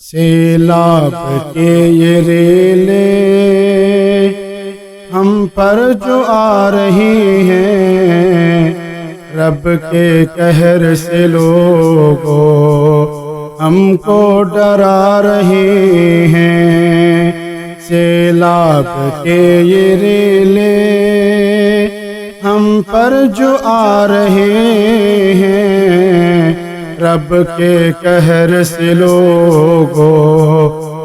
سیلاب کے یہ ریلیں ہم پر جو آ رہی ہیں، رب کے قہر سے لوگوں ہم کو ڈرا رہے ہیں۔ سیلاب کے یہ ریلیں ہم پر جو آ رہے ہیں، رب کے قہر سے لوگوں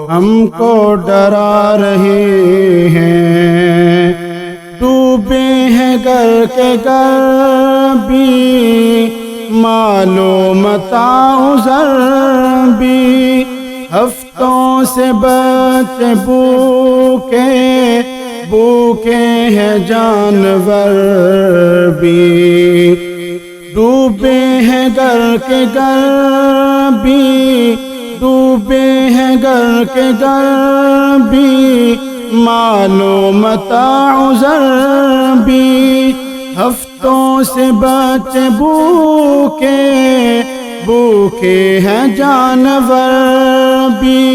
ہم کو ڈرا رہے ہیں۔ ڈوبے ہیں گر کے گر بھی، مال و متاع زر بھی، ہفتوں سے بچے بھوکے ہیں جانور بھی۔ ڈوبے ہیں گر کے گر بھی، ڈوبے ہیں گر کے گر بھی، مال و متاع زر بھی، ہفتوں سے بچے بھوکے ہیں جانور بھی۔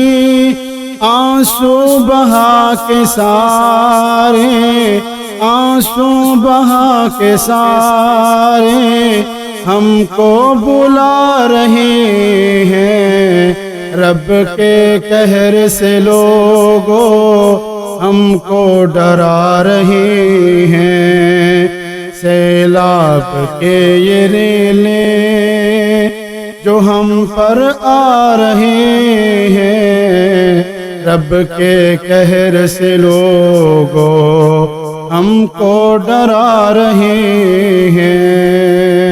آنسو بہا کے سارے، آنسو بہا کے سارے ہم کو بلا رہے ہیں، رب کے قہر سے لوگوں ہم کو ڈرا رہے ہیں۔ سیلاب کے یہ ریلیں جو ہم پر آ رہے ہیں، رب کے قہر سے لوگوں ہم کو ڈرا رہے ہیں۔